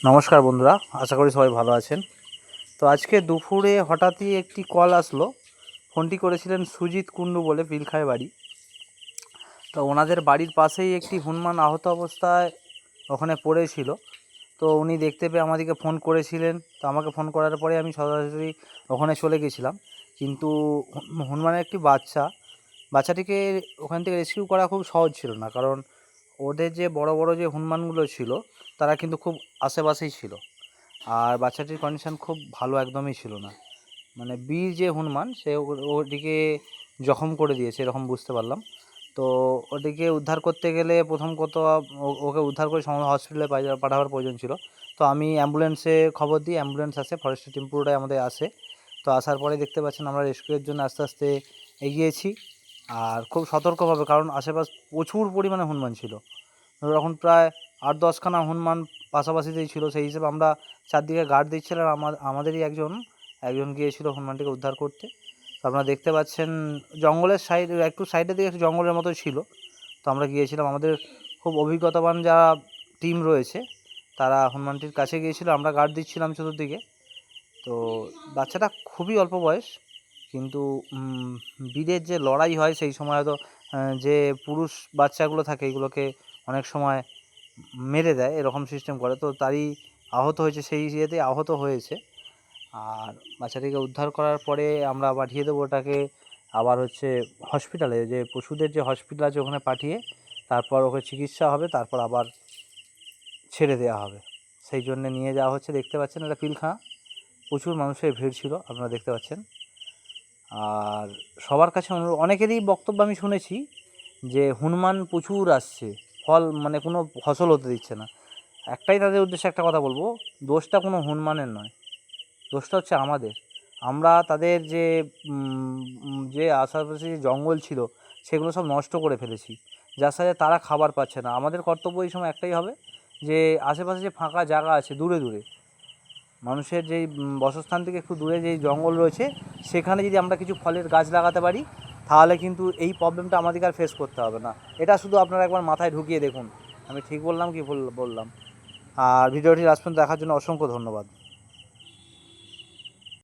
নমস্কার বন্ধুরা, আশা করি সবাই ভালো আছেন। তো আজকে দুপুরে হঠাৎই একটি কল আসলো। ফোনটি করেছিলেন সুজিত কুণ্ডু বলে, পিলখায় বাড়ি। তো ওনাদের বাড়ির পাশেই একটি হনুমান আহত অবস্থায় ওখানে পড়েছিল। তো উনি দেখতে পেয়ে আমাদেরকে ফোন করেছিলেন। তো আমাকে ফোন করার পরে আমি সরাসরি ওখানে চলে গেছিলাম। কিন্তু হনুমানের একটি বাচ্চাটিকে ওখান থেকে রেস্কিউ করা খুব সহজ ছিল না, কারণ ওদের যে বড় বড় যে হনুমানগুলো ছিল তারা কিন্তু খুব আশেপাশেই ছিল। আর বাচ্চাটির কন্ডিশন খুব ভালো একদমই ছিল না। মানে বীর যে হনুমান সে ওটিকে জখম করে দিয়েছে এরকম বুঝতে পারলাম। তো ওটিকে উদ্ধার করতে গেলে প্রথম কথা ওকে উদ্ধার করে হসপিটালে পাঠাবার প্রয়োজন ছিল। তো আমি অ্যাম্বুলেন্সে খবর দিই, অ্যাম্বুলেন্স আসে, ফরেস্টের টিম পুরোটাই আমাদের আসে। তো আসার পরে দেখতে পাচ্ছেন আমরা রেস্কিউয়ের জন্য আস্তে আস্তে এগিয়েছি, আর খুব সতর্কভাবে, কারণ আশেপাশ প্রচুর পরিমাণে হনুমান ছিল। তখন প্রায় 8-10খানা হনুমান পাশাপাশিতেই ছিল। সেই হিসেবে আমরা চারদিকে গার্ড দিচ্ছিলাম। আমাদেরই একজন গিয়েছিল হনুমানটিকে উদ্ধার করতে। তো আপনারা দেখতে পাচ্ছেন জঙ্গলের একটু সাইডের দিকে একটু জঙ্গলের মতো ছিল। তো আমরা গিয়েছিলাম, আমাদের খুব অভিজ্ঞতাবান যারা টিম রয়েছে তারা হনুমানটির কাছে গিয়েছিল, আমরা গার্ড দিচ্ছিলাম চতুর্দিকে। তো বাচ্চাটা খুবই অল্প বয়স, কিন্তু বীরের যে লড়াই হয় সেই সময় হয়তো যে পুরুষ বাচ্চাগুলো থাকে এগুলোকে অনেক সময় মেরে দেয়, এরকম সিস্টেম করে। তো তারই আহত হয়েছে, সেই ইয়েতেই আহত হয়েছে। আর বাচ্চাটিকে উদ্ধার করার পরে আমরা পাঠিয়ে দেবো ওটাকে আবার হসপিটালে, যে পশুদের যে হসপিটাল আছে ওখানে পাঠিয়ে তারপর ওকে চিকিৎসা হবে, তারপর আবার ছেড়ে দেওয়া হবে। সেই জন্যে নিয়ে যাওয়া হচ্ছে। দেখতে পাচ্ছেন এটা পিলখানা, প্রচুর মানুষের ভিড় ছিল আপনারা দেখতে পাচ্ছেন। আর সবার কাছে অনেকেরই বক্তব্য আমি শুনেছি যে হনুমান প্রচুর আসছে, ফল মানে কোনো ফসল হতে দিচ্ছে না। একটাই তাদের উদ্দেশ্যে একটা কথা বলবো, দোষটা কোনো হনুমানের নয়, দোষটা হচ্ছে আমাদের। আমরা তাদের যে আশেপাশে যে জঙ্গল ছিল সেগুলো সব নষ্ট করে ফেলেছি, যার সাথে তারা খাবার পাচ্ছে না। আমাদের কর্তব্য এই সময় একটাই হবে যে আশেপাশে যে ফাঁকা জায়গা আছে দূরে দূরে, মানুষের যেই বাসস্থান থেকে একটু দূরে যেই জঙ্গল রয়েছে সেখানে যদি আমরা কিছু ফলের গাছ লাগাতে পারি তাহলে কিন্তু এই প্রবলেমটা আমাদেরকে আর ফেস করতে হবে না। এটা শুধু আপনারা একবার মাথায় ঢুকিয়ে দেখুন, আমি ঠিক বললাম কি ভুল বললাম। আর ভিডিওটি লাস্ট পর্যন্ত দেখার জন্য অসংখ্য ধন্যবাদ।